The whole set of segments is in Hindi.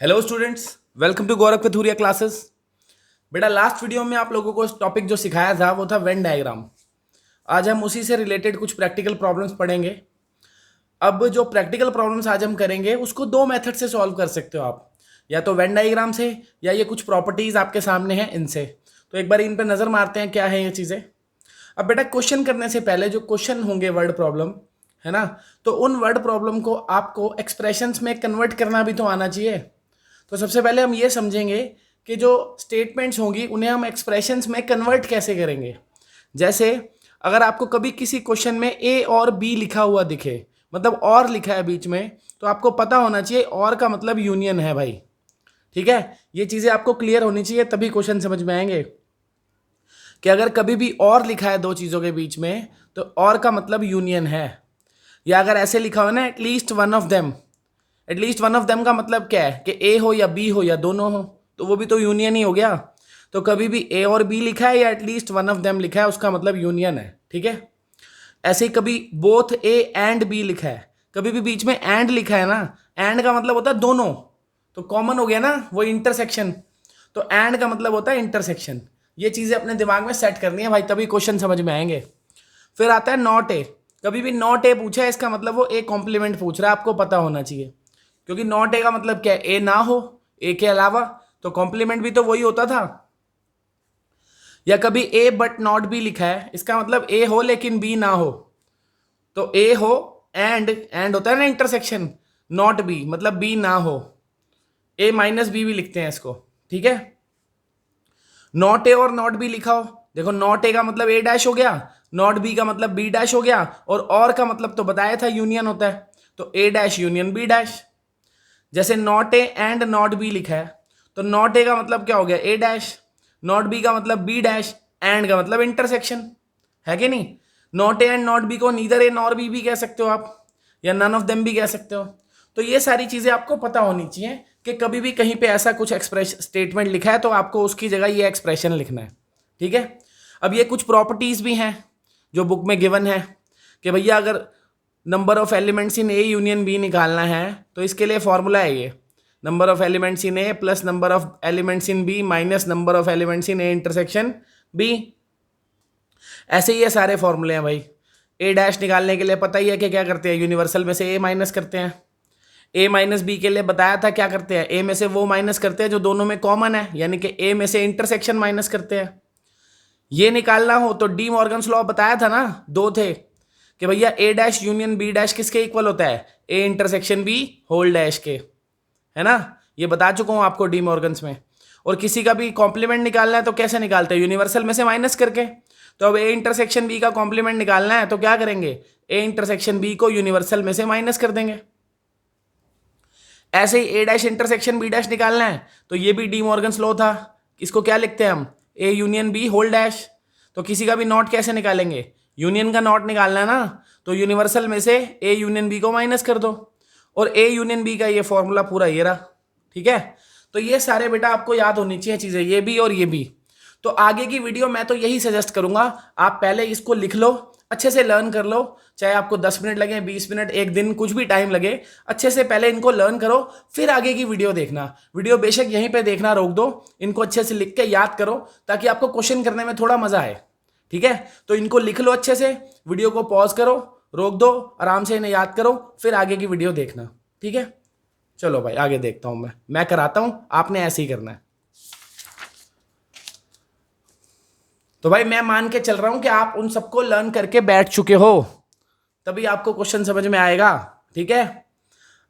Hello students, welcome to Gaurav Kathuria classes. बेटा लास्ट वीडियो में आप लोगों को टॉपिक जो सिखाया था वो था वेन डायग्राम। आज हम उसी से रिलेटेड कुछ प्रैक्टिकल प्रॉब्लम्स पढ़ेंगे। अब जो प्रैक्टिकल प्रॉब्लम्स आज हम करेंगे उसको दो मेथड से सॉल्व कर सकते हो आप, या तो वेन डायग्राम से या ये कुछ प्रॉपर्टीज आपके सामने हैं इनसे। तो एक बार इन पर नज़र मारते हैं क्या है ये चीज़ें। अब बेटा क्वेश्चन करने से पहले जो क्वेश्चन होंगे वर्ड प्रॉब्लम है ना, तो उन वर्ड प्रॉब्लम को आपको एक्सप्रेशंस में कन्वर्ट करना भी तो आना चाहिए। तो सबसे पहले हम ये समझेंगे कि जो स्टेटमेंट्स होंगी उन्हें हम एक्सप्रेशंस में कन्वर्ट कैसे करेंगे। जैसे अगर आपको कभी किसी क्वेश्चन में ए और बी लिखा हुआ दिखे, मतलब और लिखा है बीच में, तो आपको पता होना चाहिए और का मतलब यूनियन है भाई। ठीक है, ये चीज़ें आपको क्लियर होनी चाहिए तभी क्वेश्चन समझ में आएंगे। कि अगर कभी भी और लिखा है दो चीज़ों के बीच में तो और का मतलब यूनियन है। या अगर ऐसे लिखा हो ना at least one of them, at least one of them का मतलब क्या है कि ए हो या बी हो या दोनों हो, तो वो भी तो यूनियन ही हो गया। तो कभी भी ए और बी लिखा है या एटलीस्ट वन ऑफ देम लिखा है उसका मतलब यूनियन है। ठीक है, ऐसे ही कभी बोथ ए एंड बी लिखा है, कभी भी बीच में एंड लिखा है ना, एंड का मतलब होता है दोनों, तो कॉमन हो गया ना वो इंटरसेक्शन। तो एंड का मतलब होता है इंटरसेक्शन। ये चीज़ें अपने दिमाग में सेट करनी है भाई, तभी क्वेश्चन समझ में आएंगे। फिर आता है नॉट ए। कभी भी नॉट ए पूछा है इसका मतलब वो ए कॉम्प्लीमेंट पूछ रहा है, आपको पता होना चाहिए। क्योंकि नॉट ए का मतलब क्या है, ए ना हो, ए के अलावा, तो कॉम्प्लीमेंट भी तो वही होता था। या कभी ए बट नॉट बी लिखा है, इसका मतलब ए हो लेकिन बी ना हो, तो ए हो एंड होता है ना इंटरसेक्शन, नॉट बी मतलब बी ना हो, ए माइनस बी भी लिखते हैं इसको। ठीक है, नॉट ए और नॉट बी लिखा हो, देखो नॉट ए का मतलब ए डैश हो गया, नॉट बी का मतलब बी डैश हो गया, और का मतलब तो बताया था यूनियन होता है, तो ए डैश यूनियन बी डैश। जैसे not A and not be लिखा है, तो नॉट ए का मतलब क्या हो गया ए डैश, नॉट बी का मतलब बी डैश, एंड का मतलब इंटरसेक्शन है कि नहीं। Not A and not be को नीदर ए नॉर बी भी कह सकते हो आप, या नन ऑफ देम भी कह सकते हो। तो ये सारी चीजें आपको पता होनी चाहिए कि कभी भी कहीं पे ऐसा कुछ एक्सप्रेस स्टेटमेंट लिखा है तो आपको उसकी जगह ये एक्सप्रेशन लिखना है। ठीक है, अब ये कुछ प्रॉपर्टीज भी हैं जो बुक में गिवन है कि भैया अगर number of elements in A union B निकालना है तो इसके लिए फॉर्मूला है ये, number of elements in A plus number of elements in B minus number of elements in A intersection B. ऐसे ही ये सारे फॉर्मूले हैं भाई। ए डैश निकालने के लिए पता ही है कि क्या करते हैं, यूनिवर्सल में से ए माइनस करते हैं। ए माइनस बी के लिए बताया था क्या करते हैं, ए में से वो माइनस करते हैं जो दोनों में कॉमन है, यानी कि ए में से इंटरसेक्शन माइनस करते हैं। ये निकालना हो तो डी मॉर्गन्स लॉ बताया था ना, दो थे कि भैया A dash union B dash किसके इक्वल होता है, A intersection B whole dash के, है ना। ये बता चुका हूं आपको डी मॉर्गन्स में। और किसी का भी कॉम्प्लीमेंट निकालना है तो कैसे निकालते हैं, यूनिवर्सल में से माइनस करके। तो अब ए इंटरसेक्शन बी का कॉम्प्लीमेंट निकालना है तो क्या करेंगे, ए इंटरसेक्शन बी को यूनिवर्सल में से माइनस कर देंगे। ऐसे ही ए डैश इंटरसेक्शन बी डैश निकालना है तो ये भी डी मॉर्गन्स लॉ था, इसको क्या लिखते हैं हम, A union B whole dash. तो किसी का भी नॉट कैसे निकालेंगे, यूनियन का नॉट निकालना है ना, तो यूनिवर्सल में से ए यूनियन बी को माइनस कर दो, और ए यूनियन बी का ये फॉर्मूला पूरा ये रहा। ठीक है, तो ये सारे बेटा आपको याद होनी चाहिए चीजें, ये भी और ये भी। तो आगे की वीडियो मैं तो यही सजेस्ट करूंगा, आप पहले इसको लिख लो, अच्छे से लर्न कर लो, चाहे आपको 10 मिनट लगे, 20 मिनट, एक दिन, कुछ भी टाइम लगे, अच्छे से पहले इनको लर्न करो, फिर आगे की वीडियो देखना। वीडियो बेशक यहीं पे देखना रोक दो, इनको अच्छे से लिख के याद करो ताकि आपको क्वेश्चन करने में थोड़ा मजा आए। ठीक है, तो इनको लिख लो अच्छे से, वीडियो को पॉज करो, रोक दो, आराम से इन्हें याद करो, फिर आगे की वीडियो देखना। ठीक है, चलो भाई आगे देखता हूं, मैं कराता हूं, आपने ऐसे ही करना है। तो भाई मैं मान के चल रहा हूं कि आप उन सबको लर्न करके बैठ चुके हो, तभी आपको क्वेश्चन समझ में आएगा। ठीक है,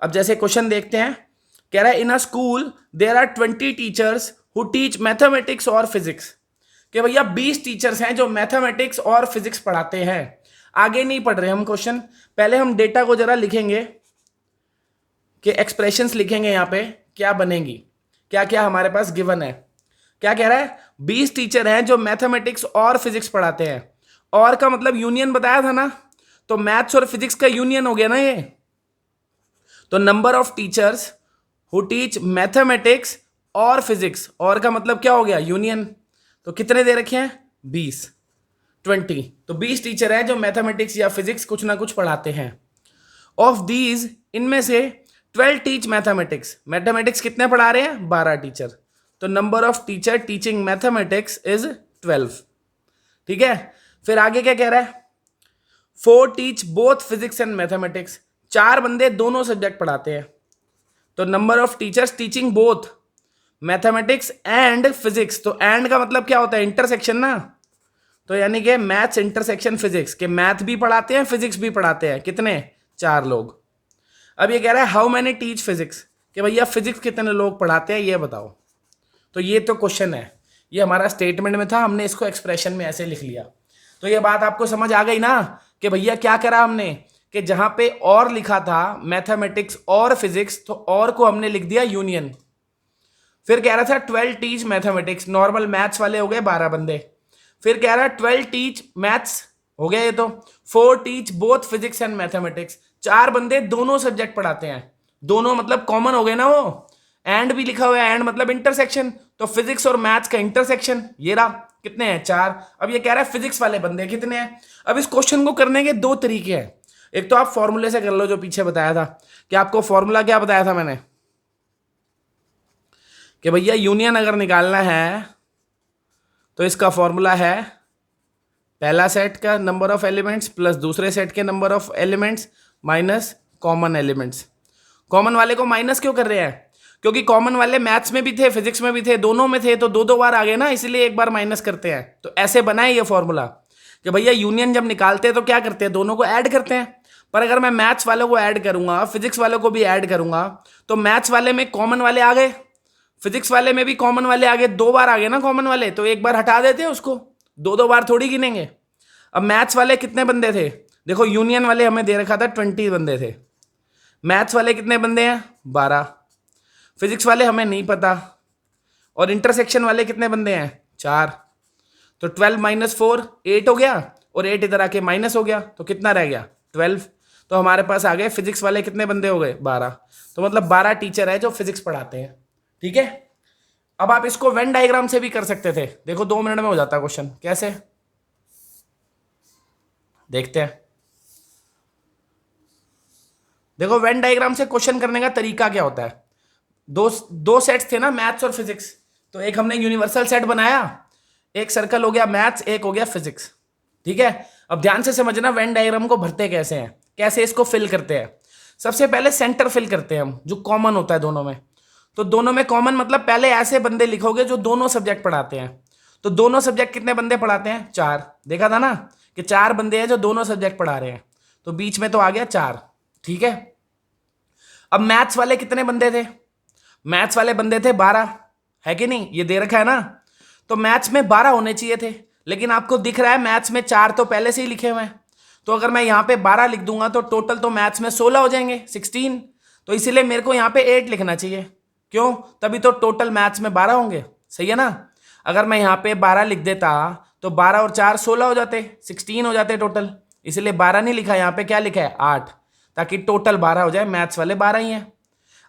अब जैसे क्वेश्चन देखते हैं, कह रहा है in a school there are 20 teachers who teach mathematics और फिजिक्स। कि भैया 20 टीचर्स हैं जो मैथमेटिक्स और फिजिक्स पढ़ाते हैं। आगे नहीं पढ़ रहे हम क्वेश्चन, पहले हम डेटा को जरा लिखेंगे कि एक्सप्रेशंस लिखेंगे यहाँ पे क्या बनेगी, क्या क्या हमारे पास गिवन है। क्या कह रहा है, 20 टीचर हैं जो मैथमेटिक्स और फिजिक्स पढ़ाते हैं, और का मतलब यूनियन बताया था ना, तो मैथ्स और फिजिक्स का यूनियन हो गया ना ये। तो number of teachers who teach mathematics और फिजिक्स, और का मतलब क्या हो गया यूनियन। तो कितने दे रखे हैं 20, 20, तो 20 टीचर हैं जो मैथमेटिक्स या फिजिक्स कुछ ना कुछ पढ़ाते हैं। ऑफ दीज, इनमें से 12 टीच मैथमेटिक्स, मैथमेटिक्स कितने पढ़ा रहे हैं? 12 टीचर, तो number of teacher teaching mathematics is 12। ठीक है, फिर आगे क्या कह रहा है? 4 teach both physics and mathematics, 4 बंदे दोनों सब्जेक्ट पढ़ाते हैं, तो number of teachers teaching both mathematics and physics, तो एंड का मतलब क्या होता है? इंटरसेक्शन ना, तो यानी कि मैथ्स इंटरसेक्शन फिजिक्स, के मैथ भी पढ़ाते हैं फिजिक्स भी पढ़ाते हैं, कितने? 4 लोग। अब ये कह रहा है हाउ मैनी टीच फिजिक्स, कि भैया फिजिक्स कितने लोग पढ़ाते हैं ये बताओ। तो ये तो क्वेश्चन है, ये हमारा स्टेटमेंट में था, हमने इसको एक्सप्रेशन में ऐसे लिख लिया। तो ये बात आपको समझ आ गई ना कि भैया क्या करा हमने, कि जहां पे और लिखा था मैथमेटिक्स और फिजिक्स, तो और को हमने लिख दिया यूनियन। फिर कह रहा था 12 टीच मैथमेटिक्स, नॉर्मल मैथ्स वाले हो गए 12 बंदे। फिर कह रहा है 12 टीच मैथ्स, हो गया ये तो। 4 teach both physics and mathematics, 4 बंदे दोनों सब्जेक्ट पढ़ाते हैं, दोनों मतलब कॉमन हो गए ना वो। एंड भी लिखा हुआ है, एंड मतलब इंटरसेक्शन, तो फिजिक्स और मैथ्स का इंटरसेक्शन ये रहा, कितने हैं? 4। अब ये कह रहा है फिजिक्स वाले बंदे कितने हैं। अब इस क्वेश्चन को करने के 2 तरीके हैं, एक तो आप फॉर्मूले से कर लो जो पीछे बताया था, कि आपको फॉर्मूला क्या बताया था मैंने, कि भैया यूनियन अगर निकालना है तो इसका फॉर्मूला है पहला सेट का नंबर ऑफ एलिमेंट्स प्लस दूसरे सेट के number of elements minus common elements. Common वाले को माइनस क्यों कर रहे हैं? क्योंकि कॉमन वाले मैथ्स में भी थे फिजिक्स में भी थे, दोनों में थे, तो 2 बार आ गए ना, इसलिए एक बार माइनस करते हैं। तो ऐसे बनाए ये फॉर्मूला कि भैया यूनियन जब निकालते हैं तो क्या करते हैं? दोनों को ऐड करते हैं। पर अगर मैं मैथ्स वालों को ऐड करूंगा, फिजिक्स वालों को भी ऐड करूंगा, तो मैथ्स वाले में कॉमन वाले आ गए, फिजिक्स वाले में भी कॉमन वाले आ गए, 2 बार आ गए ना कॉमन वाले, तो एक बार हटा देते हैं उसको, 2 बार थोड़ी गिनेंगे। अब मैथ्स वाले कितने बंदे थे? देखो यूनियन वाले हमें दे रखा था 20 बंदे थे, मैथ्स वाले कितने बंदे हैं? 12, फिजिक्स वाले हमें नहीं पता, और इंटरसेक्शन वाले कितने बंदे हैं? 4, तो 12 माइनस 4 8 हो गया, और 8 इधर आके माइनस हो गया, तो कितना रह गया? 12। तो हमारे पास आ गए फिजिक्स वाले कितने बंदे हो गए? 12, तो मतलब 12 टीचर है जो फिजिक्स पढ़ाते हैं। ठीक है, अब आप इसको वेन डायग्राम से भी कर सकते थे, देखो 2 मिनट में हो जाता क्वेश्चन। कैसे देखते हैं, देखो वेन डायग्राम से क्वेश्चन करने का तरीका क्या होता है। दो सेट्स थे ना, मैथ्स और फिजिक्स, तो एक हमने यूनिवर्सल सेट बनाया, एक सर्कल हो गया मैथ्स, एक हो गया फिजिक्स। ठीक है, अब ध्यान से समझना वेन डायग्राम को भरते कैसे हैं, कैसे इसको फिल करते हैं। सबसे पहले सेंटर फिल करते हैं हम, जो कॉमन होता है दोनों में। तो दोनों में कॉमन मतलब पहले ऐसे बंदे लिखोगे जो दोनों सब्जेक्ट पढ़ाते हैं। तो दोनों सब्जेक्ट कितने बंदे पढ़ाते हैं? 4, देखा था ना कि 4 बंदे हैं जो दोनों सब्जेक्ट पढ़ा रहे हैं, तो बीच में तो आ गया 4। ठीक है, अब मैथ्स वाले कितने बंदे थे? मैथ्स वाले बंदे थे 12, है कि नहीं? ये दे रखा है ना, तो मैथ्स में 12 होने चाहिए थे, लेकिन आपको दिख रहा है मैथ्स में 4 तो पहले से ही लिखे हुए हैं। तो अगर मैं यहाँ पे 12 लिख दूंगा तो टोटल तो मैथ्स में 16 हो जाएंगे, 16। तो इसीलिए मेरे को यहाँ पे 8 लिखना चाहिए, क्यों? तभी तो टोटल मैथ्स में 12 होंगे, सही है ना। अगर मैं यहाँ पे 12 लिख देता तो 12 और 4 16 हो जाते, 16 हो जाते टोटल, इसलिए 12 नहीं लिखा, यहाँ पे क्या लिखा है? 8, ताकि टोटल 12 हो जाए, मैथ्स वाले 12 ही हैं।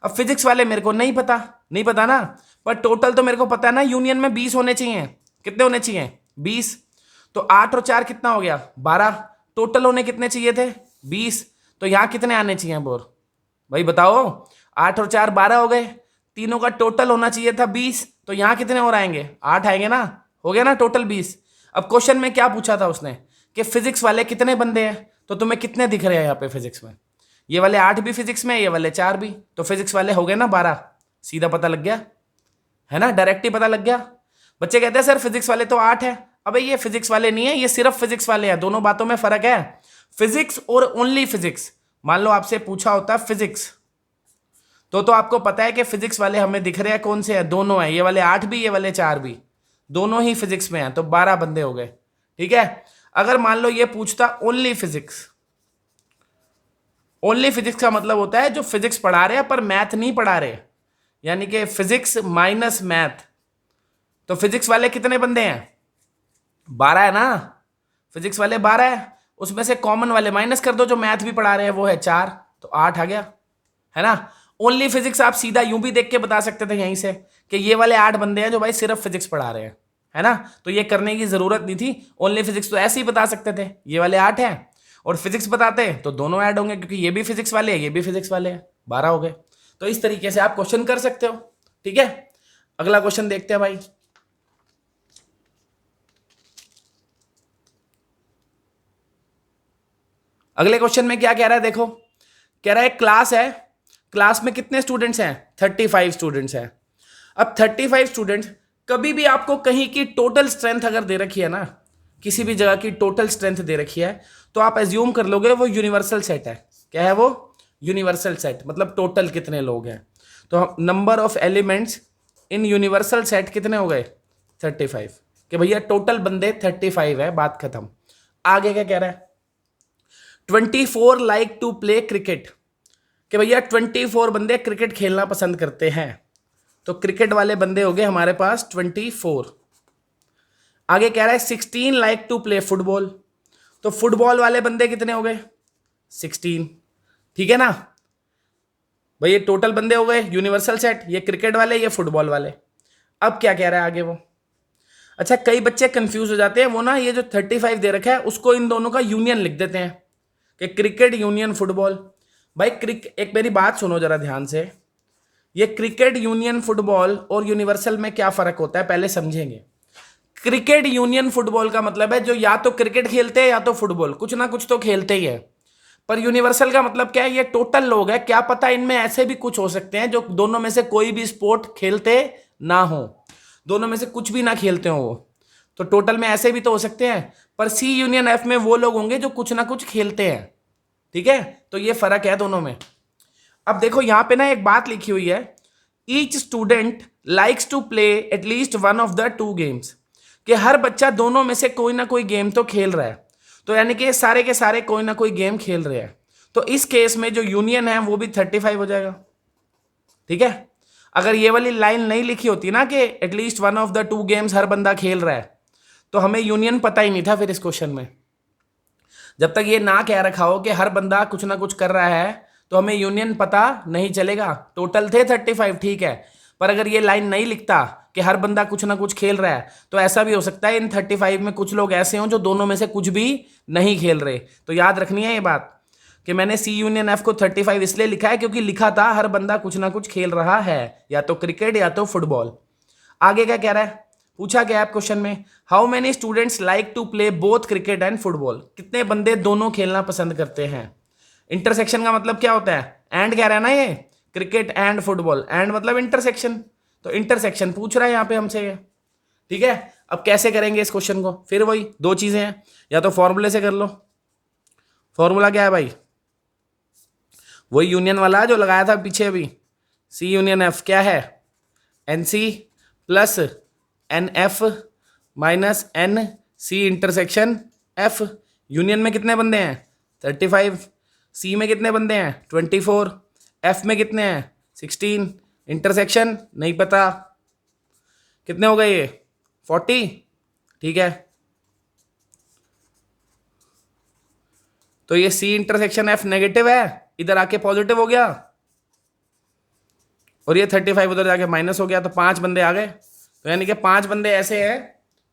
अब फिजिक्स वाले मेरे को नहीं पता, नहीं पता ना, पर टोटल तो मेरे को पता है ना, यूनियन में 20 होने चाहिए। कितने होने चाहिए? 20। तो 8 और 4 कितना हो गया? 12। टोटल होने कितने चाहिए थे? 20। तो यहाँ कितने आने चाहिए बोर? भाई बताओ, 8 और 4 12 हो गए, तीनों का टोटल होना चाहिए था 20, तो यहाँ कितने और आएंगे? 8 आएंगे ना, हो गया ना टोटल 20। अब क्वेश्चन में क्या पूछा था उसने कि फिजिक्स वाले कितने बंदे हैं, तो तुम्हें कितने दिख रहे हैं यहाँ पे फिजिक्स में? ये वाले 8 भी फिजिक्स में, ये वाले 4 भी, तो फिजिक्स वाले हो गए ना 12। सीधा पता लग गया है ना, डायरेक्ट ही पता लग गया। बच्चे कहते हैं सर फिजिक्स वाले तो 8 है, अबे ये फिजिक्स वाले नहीं है, ये सिर्फ फिजिक्स वाले हैं, दोनों बातों में फर्क है। फिजिक्स और ओनली फिजिक्स, मान लो आपसे पूछा होता फिजिक्स, तो आपको पता है कि फिजिक्स वाले हमें दिख रहे हैं कौन से हैं? दोनों हैं, ये वाले 8 भी ये वाले 4 भी, दोनों ही फिजिक्स में हैं, तो 12 बंदे हो गए। ठीक है, अगर मान लो ये पूछता ओनली फिजिक्स, ओनली फिजिक्स का मतलब होता है जो फिजिक्स पढ़ा रहे हैं पर मैथ नहीं पढ़ा रहे, यानी कि फिजिक्स माइनस मैथ। तो फिजिक्स वाले कितने बंदे हैं? 12 है ना, फिजिक्स वाले 12 है, उसमें से कॉमन वाले माइनस कर दो, जो मैथ भी पढ़ा रहे हैं वो है 4, तो 8 आ गया, है ना। ओनली फिजिक्स आप सीधा यूं भी देख के बता सकते थे यहीं से कि ये वाले 8 बंदे हैं जो भाई सिर्फ फिजिक्स पढ़ा रहे हैं, है ना। तो ये करने की जरूरत नहीं थी, ओनली फिजिक्स तो ऐसे ही बता सकते थे, ये वाले 8 हैं, और फिजिक्स बताते तो दोनों ऐड होंगे, क्योंकि ये भी फिजिक्स वाले हैं ये भी फिजिक्स वाले हैं, 12 हो गए। तो इस तरीके से आप क्वेश्चन कर सकते हो। ठीक है, अगला क्वेश्चन देखते हैं भाई। अगले क्वेश्चन में क्या कह रहा है, देखो कह रहा है क्लास है, क्लास में कितने स्टूडेंट्स हैं, 35 स्टूडेंट्स हैं। अब 35 स्टूडेंट्स, कभी भी आपको कहीं की टोटल स्ट्रेंथ अगर दे रखी है ना, किसी भी जगह की टोटल स्ट्रेंथ दे रखी है, तो आप एज्यूम कर लोगे वो यूनिवर्सल सेट है। क्या है वो, यूनिवर्सल सेट, मतलब टोटल कितने लोग हैं। तो number of elements in universal set कितने हो गए, 35, कि भैया टोटल बंदे 35 है, बात खत्म। आगे क्या कह रहा है, 24 लाइक टू प्ले क्रिकेट, कि भैया 24 बंदे क्रिकेट खेलना पसंद करते हैं। तो क्रिकेट वाले बंदे हो गए हमारे पास 24। आगे कह रहा है 16 लाइक टू प्ले फुटबॉल, तो फुटबॉल वाले बंदे कितने हो गए, 16। ठीक है ना भाई, ये टोटल बंदे हो गए यूनिवर्सल सेट, ये क्रिकेट वाले, ये फुटबॉल वाले। अब क्या कह रहा है आगे वो, अच्छा कई बच्चे कंफ्यूज हो जाते हैं, वो ना ये जो 35 दे रखा है उसको इन दोनों का यूनियन लिख देते हैं कि क्रिकेट यूनियन फुटबॉल। भाई एक मेरी बात सुनो जरा ध्यान से, ये क्रिकेट यूनियन फुटबॉल और यूनिवर्सल में क्या फर्क होता है पहले समझेंगे। क्रिकेट यूनियन फुटबॉल का मतलब है जो या तो क्रिकेट खेलते हैं या तो फुटबॉल, कुछ ना कुछ तो खेलते ही है। पर यूनिवर्सल का मतलब क्या है, ये टोटल लोग है, क्या पता इनमें ऐसे भी कुछ हो सकते हैं जो दोनों में से कोई भी स्पोर्ट खेलते ना हो, दोनों में से कुछ भी ना खेलते हो वो, तो टोटल में ऐसे भी तो हो सकते हैं। पर सी यूनियन एफ में वो लोग होंगे जो कुछ ना कुछ खेलते हैं। ठीक है, तो ये फर्क है दोनों में। अब देखो यहां पे ना एक बात लिखी हुई है, each student likes to play at least one of the two games, कि हर बच्चा दोनों में से कोई ना कोई गेम तो खेल रहा है। तो यानी कि सारे के सारे कोई ना कोई गेम खेल रहे हैं। तो इस केस में जो यूनियन है वो भी 35 हो जाएगा। ठीक है, अगर ये वाली लाइन नहीं लिखी होती ना कि at least one of the two games हर बंदा खेल रहा है, तो हमें यूनियन पता ही नहीं था फिर इस क्वेश्चन में। जब तक ये ना कह रखा हो कि हर बंदा कुछ ना कुछ कर रहा है, तो हमें यूनियन पता नहीं चलेगा। टोटल थे 35, ठीक है, पर अगर ये लाइन नहीं लिखता कि हर बंदा कुछ ना कुछ खेल रहा है, तो ऐसा भी हो सकता है इन 35 में कुछ लोग ऐसे हों जो दोनों में से कुछ भी नहीं खेल रहे। तो याद रखनी है ये बात कि मैंने सी यूनियन एफ को 35 इसलिए लिखा है क्योंकि लिखा था हर बंदा कुछ ना कुछ खेल रहा है, या तो क्रिकेट या तो फुटबॉल। आगे क्या कह रहा है, पूछा गया है क्वेश्चन में, how many students like to play both cricket and football, कितने बंदे दोनों खेलना पसंद करते हैं। इंटरसेक्शन का मतलब क्या होता है, एंड कह रहा है ना ये, क्रिकेट एंड फुटबॉल, एंड मतलब इंटरसेक्शन, तो इंटरसेक्शन पूछ रहा है यहाँ पे हमसे ये। ठीक है, अब कैसे करेंगे इस क्वेश्चन को, फिर वही दो चीजें हैं, या तो फॉर्मूले से कर लो। फॉर्मूला क्या है भाई, वही यूनियन वाला जो लगाया था पीछे अभी, सी यूनियन एफ क्या है, N C plus N F minus N C intersection F. Union में कितने बंदे हैं 35, सी में कितने बंदे हैं 24, एफ में कितने हैं 16, इंटरसेक्शन नहीं पता, कितने हो गए ये 40। ठीक है, तो ये सी इंटरसेक्शन एफ नेगेटिव है, इधर आके पॉजिटिव हो गया, और ये 35 उधर जाके माइनस हो गया, तो 5 बंदे आ गए। तो यानी कि 5 बंदे ऐसे हैं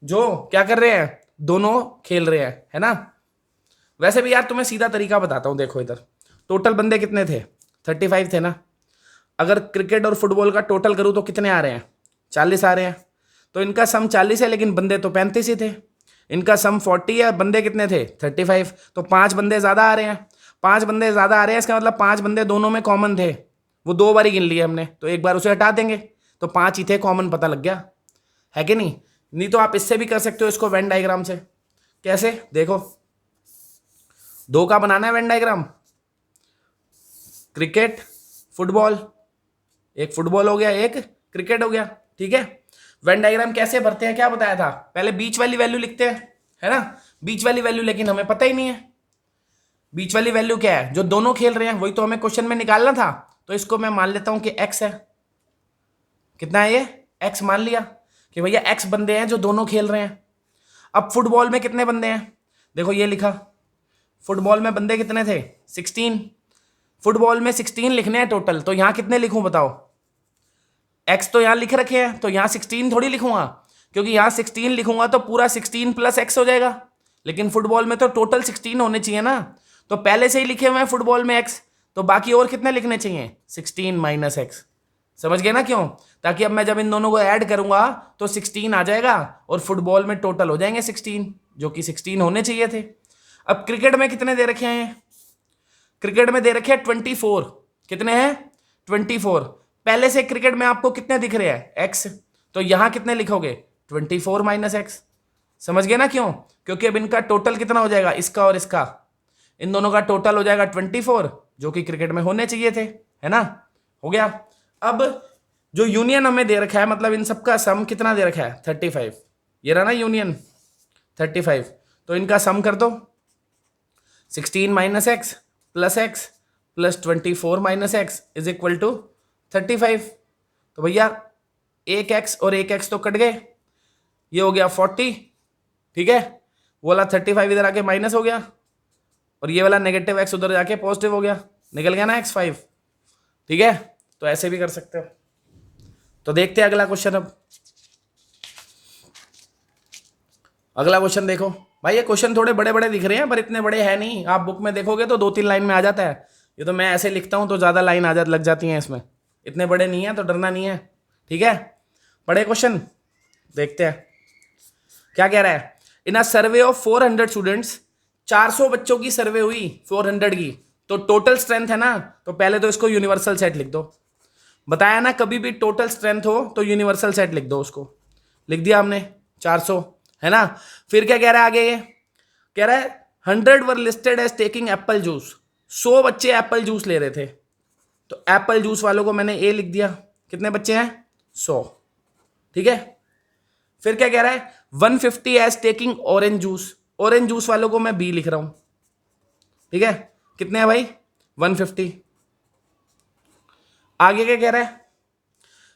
जो क्या कर रहे हैं, दोनों खेल रहे हैं, है ना। वैसे भी यार तुम्हें सीधा तरीका बताता हूं, देखो इधर टोटल बंदे कितने थे, 35 थे ना। अगर क्रिकेट और फुटबॉल का टोटल करूं तो कितने आ रहे हैं, 40 आ रहे हैं। तो इनका सम 40 है लेकिन बंदे तो 35 ही थे। इनका सम 40 है, बंदे कितने थे 35, तो 5 बंदे ज्यादा आ रहे हैं। 5 बंदे ज्यादा आ रहे हैं, इसका मतलब 5 बंदे दोनों में कॉमन थे, वो 2 बार ही गिन लिए हमने, तो एक बार उसे हटा देंगे, तो 5 ही थे, कॉमन पता लग गया, है कि नहीं। नहीं तो आप इससे भी कर सकते हो इसको वेन डायग्राम से। कैसे, देखो 2 का बनाना है वेन डायग्राम, क्रिकेट फुटबॉल, एक फुटबॉल हो गया एक क्रिकेट हो गया। ठीक है, वेन डायग्राम कैसे भरते हैं क्या बताया था, पहले बीच वाली वैल्यू लिखते हैं, है ना। बीच वाली वैल्यू लेकिन हमें पता ही नहीं है, बीच वाली वैल्यू क्या है, जो दोनों खेल रहे हैं वही तो हमें क्वेश्चन में निकालना था। तो इसको मैं मान लेता हूं कि x है, कितना है ये x, मान लिया कि भैया x बंदे हैं जो दोनों खेल रहे हैं। अब फुटबॉल में कितने बंदे हैं, देखो ये लिखा, फुटबॉल में बंदे कितने थे 16, फुटबॉल में 16 लिखने हैं टोटल, तो यहां कितने लिखूं बताओ, x तो यहां लिख रखे हैं, तो यहां 16 थोड़ी लिखूंगा, क्योंकि यहां 16 लिखूंगा तो पूरा 16 प्लस x हो जाएगा, लेकिन फुटबॉल में तो टोटल 16 होने चाहिए ना। तो पहले से ही लिखे हुए हैं फुटबॉल में x, तो बाकी और कितने लिखने चाहिए, 16 माइनस एक्स। समझ गए ना क्यों, ताकि अब मैं जब इन दोनों को ऐड करूंगा तो 16 आ जाएगा और फुटबॉल में टोटल हो जाएंगे 16, जो कि 16 होने चाहिए थे। अब क्रिकेट में कितने दे रखे हैं, क्रिकेट में दे रखे हैं 24, कितने हैं 24। पहले से क्रिकेट में आपको कितने दिख रहे हैं, एक्स, तो यहां कितने लिखोगे 24 माइनस एक्स। समझ गए ना क्यों, क्योंकि अब इनका टोटल कितना हो जाएगा, इसका और इसका, इन दोनों का टोटल हो जाएगा 24, जो कि क्रिकेट में होने चाहिए थे, है ना, हो गया। अब जो यूनियन हमें दे रखा है, मतलब इन सबका सम कितना दे रखा है 35, ये रहा ना यूनियन 35, तो इनका सम कर दो 16 minus X plus X plus 24 minus X is equal to 35। तो भैया एक एक्स और एक एक्स तो कट गए, ये हो गया 40, ठीक है, वो वाला 35 इधर आके माइनस हो गया और ये वाला नेगेटिव एक्स उधर जाके पॉजिटिव हो गया, निकल गया ना x5, ठीक है। तो ऐसे भी कर सकते हो। तो देखते हैं अगला क्वेश्चन। अब अगला क्वेश्चन देखो भाई, ये क्वेश्चन थोड़े बड़े बड़े दिख रहे हैं पर इतने बड़े हैं नहीं, आप बुक में देखोगे तो 2-3 लाइन में आ जाता है, ये तो मैं ऐसे लिखता हूं तो ज्यादा लाइन लग जाती हैं इसमें, इतने बड़े नहीं है तो डरना नहीं है, ठीक है। बड़े क्वेश्चन देखते हैं क्या कह रहा है। In a survey of 400 students, 400 बच्चों की सर्वे हुई 400 की, तो टोटल स्ट्रेंथ है ना, तो पहले तो इसको यूनिवर्सल सेट लिख दो। बताया ना कभी भी टोटल स्ट्रेंथ हो तो यूनिवर्सल सेट लिख दो, उसको लिख दिया हमने 400, है ना। फिर क्या कह रहा है आगे, ये कह रहा है 100 were listed as taking apple juice, 100 बच्चे एप्पल जूस ले रहे थे, तो एप्पल जूस वालों को मैंने ए लिख दिया, कितने बच्चे हैं 100, ठीक है। फिर क्या कह रहा है 150 as taking orange juice, orange juice वालों को मैं बी लिख रहा हूं, ठीक है, कितने हैं भाई 150। आगे क्या कह रहा है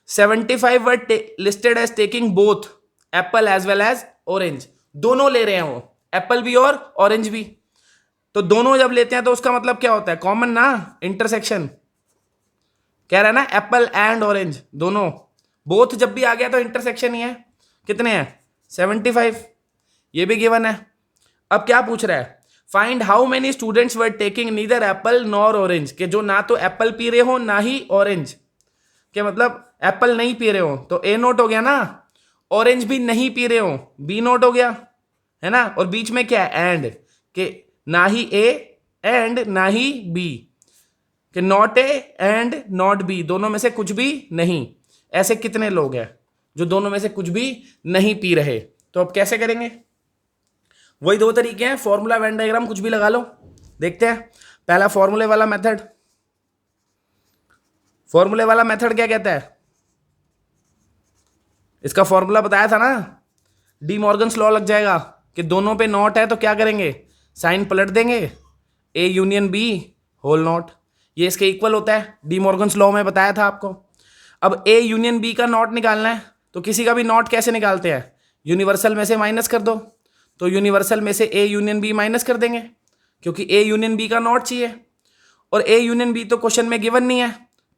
75 were listed as taking both apple as well as orange, दोनों ले रहे हैं वो, एप्पल भी और ऑरेंज भी, तो दोनों जब लेते हैं तो उसका मतलब क्या होता है, कॉमन ना, इंटरसेक्शन। कह रहा है ना एप्पल एंड ऑरेंज दोनों, बोथ जब भी आ गया तो इंटरसेक्शन ही है। कितने हैं 75, ये भी गिवन है। अब क्या पूछ रहा है, find how many students were taking neither Apple nor orange, के जो ना तो एप्पल पी रहे हो ना ही ऑरेंज, के मतलब एप्पल नहीं पी रहे हो तो ए नोट हो गया ना, ऑरेंज भी नहीं पी रहे हो बी नोट हो गया, है ना। और बीच में क्या है एंड, के ना ही ए एंड ना ही बी, कि not A and not be, दोनों में से कुछ भी नहीं। ऐसे कितने लोग हैं जो दोनों में से कुछ भी नहीं पी रहे, तो अब कैसे करेंगे, वही 2 तरीके हैं, फॉर्मूला वेन डायग्राम कुछ भी लगा लो। देखते हैं पहला फॉर्मूले वाला मेथड, फॉर्मूले वाला मेथड क्या कहता है, इसका फॉर्मूला बताया था ना, डी मॉर्गन्स लॉ लग जाएगा कि दोनों पे नॉट है तो क्या करेंगे, साइन पलट देंगे, A union B whole not, ये इसके इक्वल होता है, डी मॉर्गन्स लॉ में बताया था आपको। अब ए यूनियन बी का नॉट निकालना है, तो किसी का भी नॉट कैसे निकालते हैं, यूनिवर्सल में से माइनस कर दो, तो यूनिवर्सल में से ए यूनियन बी माइनस कर देंगे, क्योंकि ए यूनियन बी का नॉट चाहिए, और ए यूनियन बी तो क्वेश्चन में गिवन नहीं है,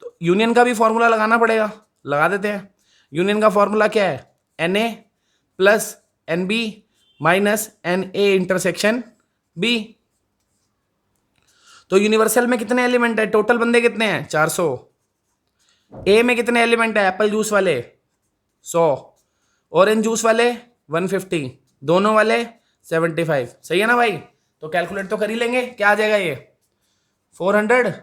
तो यूनियन का भी फॉर्मूला लगाना पड़ेगा, लगा देते हैं। यूनियन का फॉर्मूला क्या है, N A plus N B minus N A intersection B. तो यूनिवर्सल में कितने एलिमेंट है, टोटल बंदे कितने हैं 400, ए में कितने एलिमेंट है, एप्पल जूस वाले 100, ऑरेंज जूस वाले 150, दोनों वाले 75, सही है ना भाई। तो कैलकुलेट तो कर ही लेंगे, क्या आ जाएगा ये 400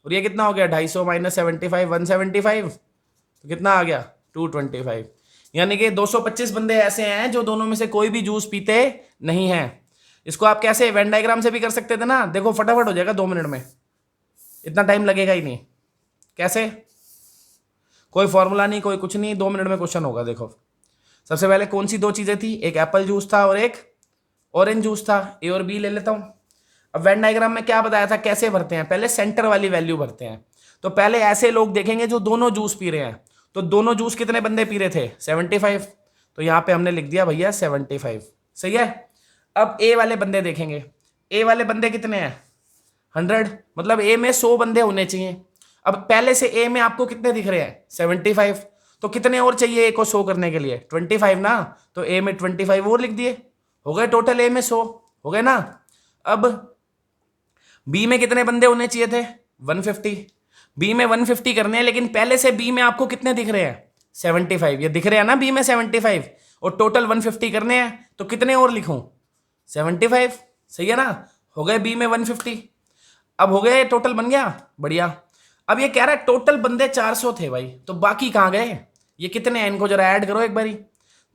और ये कितना हो गया 250 माइनस 75 175, तो कितना आ गया 225, यानी कि 225 बंदे ऐसे हैं जो दोनों में से कोई भी जूस पीते नहीं हैं। इसको आप कैसे वेन डायग्राम से भी कर सकते थे ना, देखो फटाफट हो जाएगा 2 मिनट में, इतना टाइम लगेगा ही नहीं। कैसे, कोई फॉर्मूला नहीं कोई कुछ नहीं, 2 मिनट में क्वेश्चन होगा। देखो सबसे पहले कौन सी 2 चीजें थी, एक एप्पल जूस था और एक ऑरेंज जूस था, ए और बी ले लेता हूं। अब वेन डायग्राम में क्या बताया था कैसे भरते हैं, पहले सेंटर वाली वैल्यू भरते हैं। तो पहले ऐसे लोग देखेंगे जो दोनों जूस पी रहे हैं, तो दोनों जूस कितने बंदे पी रहे थे 75, तो यहां पे हमने लिख दिया भैया 75, सही है। अब ए वाले बंदे देखेंगे, ए वाले बंदे कितने हैं 100, मतलब ए में 100 बंदे होने चाहिए। अब पहले से ए में आपको कितने दिख रहे हैं 75, तो कितने और चाहिए ए को 100 करने के लिए 25 ना, तो ए में 25 और लिख दिए, हो गए टोटल ए में 100 हो गए ना। अब बी में कितने बंदे होने चाहिए थे 150, बी में 150 करने हैं, लेकिन पहले से बी में आपको कितने दिख रहे हैं? 75। ये दिख रहे हैं ना बी में 75, और टोटल 150 करने हैं, तो कितने और लिखूं? 75। सही है ना? हो गए बी में 150। अब हो गए, टोटल बन गया, बढ़िया। अब ये कह रहा है टोटल बंदे 400 थे भाई, तो बाकी कहाँ गए? ये कितने हैं, इनको जरा ऐड करो एक बारी।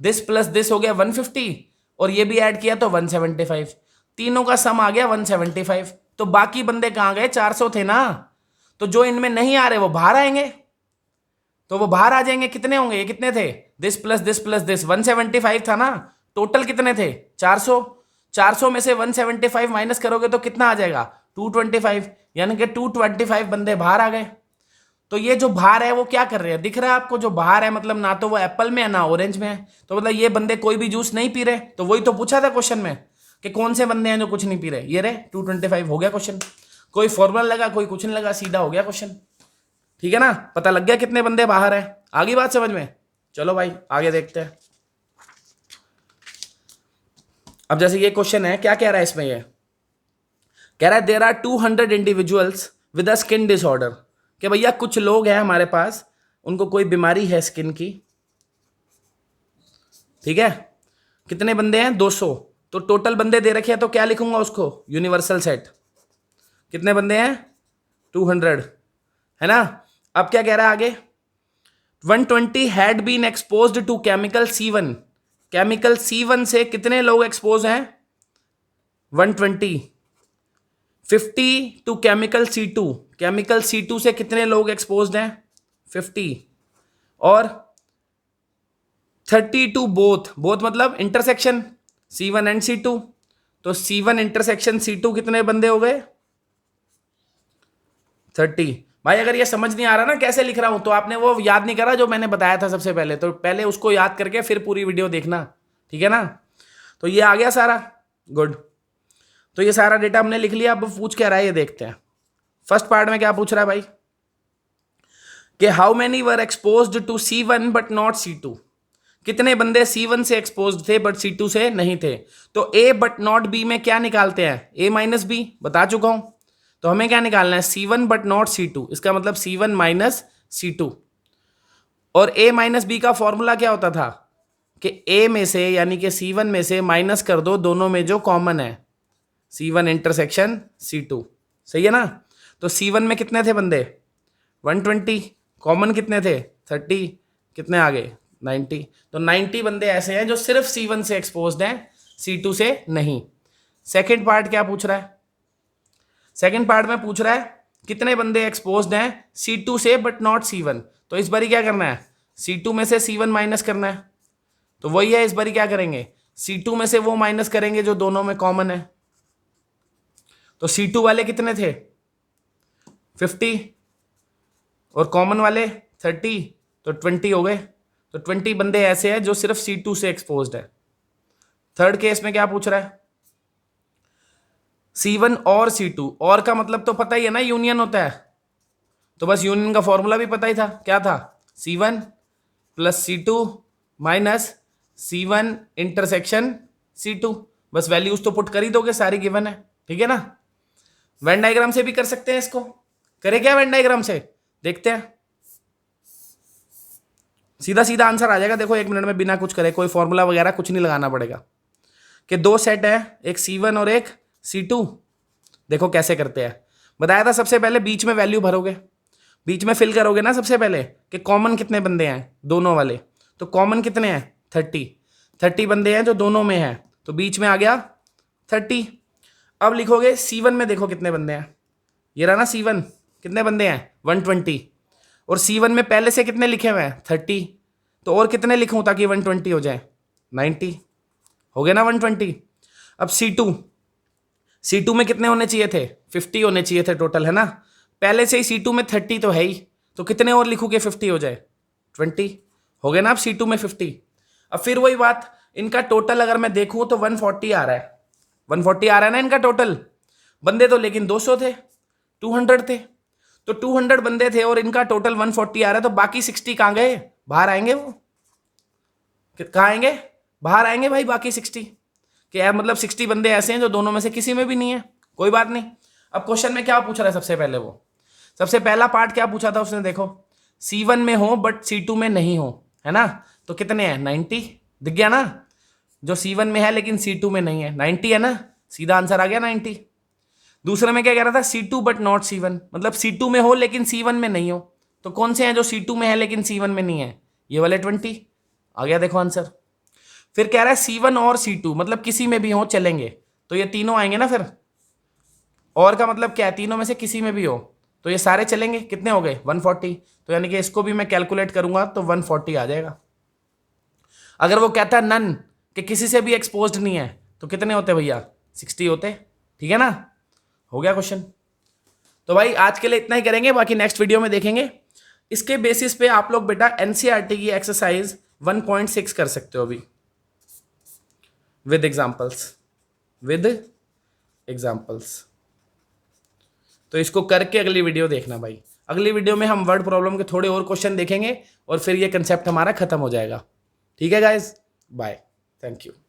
दिस प्लस दिस हो गया 150, और ये भी ऐड किया तो 175, तीनों का सम आ गया 175। तो बाकी बंदे कहाँ गए? 400 थे ना, तो जो इनमें नहीं आ रहे वो बाहर आएंगे, तो वो बाहर आ जाएंगे। कितने होंगे? ये कितने थे? This plus this plus this 175 था ना, टोटल कितने थे? 400। 400 में से 175 माइनस करोगे तो कितना आ जाएगा? 225, यानी कि 225 बंदे बाहर आ गए। तो ये जो बाहर है वो क्या कर रहे हैं? दिख रहा है आपको? जो बाहर है मतलब ना तो वो एप्पल में है ना ऑरेंज में है, तो मतलब ये बंदे कोई भी जूस नहीं पी रहे। तो वही तो पूछा था क्वेश्चन में कि कौन से बंदे हैं जो कुछ नहीं पी रहे। ये रहे 225, हो गया क्वेश्चन। कोई फॉर्मूला लगा, कोई कुछ नहीं लगा, सीधा हो गया क्वेश्चन। ठीक है ना? पता लग गया कितने बंदे बाहर है। आगे बात समझ में? चलो भाई आगे देखते हैं। अब जैसे ये क्वेश्चन है, क्या कह रहा है इसमें? ये कह रहा है there are 200 individuals with a skin disorder, कि भैया कुछ लोग हैं हमारे पास, उनको कोई बीमारी है स्किन की। ठीक है? कितने बंदे हैं? 200। तो टोटल बंदे दे रखे हैं, तो क्या लिखूंगा उसको? Universal set. कितने बंदे हैं? 200, है ना? अब क्या कह रहा है आगे? 120 had been exposed to chemical C1। Chemical C1 से कितने लोग एक्सपोज हैं? 120। 50 to chemical C2। Chemical C2 से कितने लोग एक्सपोज्ड हैं? 50। और 30 टू बोथ। बोथ मतलब इंटरसेक्शन C1 एंड C2। तो C1 इंटरसेक्शन C2 कितने बंदे हो गए? 30। भाई अगर ये समझ नहीं आ रहा ना कैसे लिख रहा हूं, तो आपने वो याद नहीं करा जो मैंने बताया था सबसे पहले, तो पहले उसको याद करके फिर पूरी वीडियो देखना। ठीक है ना? तो ये आ गया सारा, गुड। तो ये सारा डेटा हमने लिख लिया। अब पूछ क्या रहा है ये देखते हैं। फर्स्ट पार्ट में क्या पूछ रहा है भाई? कि how many were exposed to C1 but not C2। कितने बंदे C1 से एक्सपोज्ड थे बट C2 से नहीं थे। तो A बट नॉट B में क्या निकालते हैं? A माइनस B, बता चुका हूं। तो हमें क्या निकालना है? C1 बट नॉट C2, इसका मतलब C1 माइनस C2। और A माइनस B का फॉर्मूला क्या होता था? कि A में से, यानी कि C1 में से माइनस कर दो दोनों में जो कॉमन है, C1 इंटरसेक्शन C2। सही है ना? तो C1 में कितने थे बंदे? 120। कॉमन कितने थे? 30। कितने आ गए? 90। तो 90 बंदे ऐसे हैं जो सिर्फ C1 से एक्सपोज्ड हैं, C2 से नहीं। सेकेंड पार्ट क्या पूछ रहा है? सेकेंड पार्ट में पूछ रहा है कितने बंदे एक्सपोज्ड हैं C2 से बट नॉट C1। तो इस बारी क्या करना है? C2 में से C1 माइनस करना है। तो वही है, इस बारी क्या करेंगे? C2 में से वो माइनस करेंगे जो दोनों में कॉमन है। तो C2 वाले कितने थे? 50, और कॉमन वाले 30, तो 20 हो गए। तो 20 बंदे ऐसे हैं जो सिर्फ C2 से एक्सपोज्ड है। थर्ड केस में क्या पूछ रहा है? C1 और C2। और का मतलब तो पता ही है ना, यूनियन होता है। तो बस यूनियन का फॉर्मूला भी पता ही था, क्या था? C1 plus C2 minus C1 intersection C2। बस वैल्यूज तो पुट कर ही दोगे, सारी गिवन है। ठीक है ना? वेन डायग्राम से भी कर सकते हैं इसको। करें क्या वेन डायग्राम से? देखते हैं। सीधा सीधा आंसर आ जाएगा। देखो 1 मिनट में, बिना कुछ करे, कोई फॉर्मूला वगैरह कुछ नहीं लगाना पड़ेगा। कि दो सेट है, एक C1 और एक C2। देखो कैसे करते हैं। बताया था सबसे पहले बीच में वैल्यू भरोगे, बीच में फिल करोगे ना सबसे पहले कि कॉमन कितने बंदे हैं दोनों वाले। तो कॉमन कितने हैं? 30 बंदे हैं जो दोनों में हैं, तो बीच में आ गया 30। अब लिखोगे C1 में, देखो कितने बंदे हैं। ये रहा ना C1, कितने बंदे हैं? 120। और C1 में पहले से कितने लिखे हुए हैं? 30। तो और कितने लिखूं ताकि 120 हो जाए? 90। हो गया ना 120। अब C2 में कितने होने चाहिए थे? 50 होने चाहिए थे टोटल, है ना? पहले से ही C2 में 30 तो है ही, तो कितने और लिखूं कि 50 हो जाए? 20। हो गया ना अब C2 में 50। अब फिर वही बात, इनका टोटल अगर मैं देखूं तो 140 आ रहा है। 140 आ रहा है ना इनका टोटल। बंदे तो लेकिन 200 थे, 200 थे। तो 200 बंदे थे और इनका टोटल 140 आ रहा है। तो बाकी 60 कहाँ गए? बाहर आएंगे वो। कहाँ आएंगे? बाहर आएंगे भाई बाकी 60। कि यार मतलब 60 बंदे ऐसे हैं जो दोनों में से किसी में भी नहीं है। कोई बात नहीं। अब क्वेश्चन में क्या पूछ रहा है सबसे पहले? वो सबसे पहला पार्ट क्या पूछा था उसने, देखो C1 में हो बट C2 में नहीं हो, है ना, तो कितने हैं 90, दिख गया ना, जो C1 में है लेकिन C2 में नहीं है 90 है ना, सीधा आंसर आ गया 90। दूसरे में क्या कह रहा था, C2 बट नॉट C1, मतलब C2 में हो लेकिन C1 में नहीं हो, तो कौन से हैं जो C2 में है लेकिन C1 में नहीं है, ये वाले 20, आ गया देखो आंसर। फिर कह रहा है C1 और C2 मतलब किसी में भी हो चलेंगे, तो ये तीनों आएंगे ना फिर, और का मतलब क्या है, तीनों में से किसी में भी हो, तो ये सारे चलेंगे, कितने हो गए 140, तो यानी कि इसको भी मैं कैलकुलेट करूंगा तो 140 आ जाएगा। अगर वो कहता है नन कि किसी से भी एक्सपोज्ड नहीं है, तो कितने होते भैया 60 होते, ठीक है ना, हो गया क्वेश्चन। तो भाई आज के लिए इतना ही करेंगे, बाकी नेक्स्ट वीडियो में देखेंगे। इसके बेसिस पे आप लोग बेटा एनसीईआरटी की एक्सरसाइज 1.6 कर सकते हो अभी विद एग्जाम्पल्स। तो इसको करके अगली वीडियो देखना भाई, अगली वीडियो में हम वर्ड प्रॉब्लम के थोड़े और क्वेश्चन देखेंगे और फिर ये कंसेप्ट हमारा खत्म हो जाएगा। ठीक है गाइज, बाय, थैंक यू।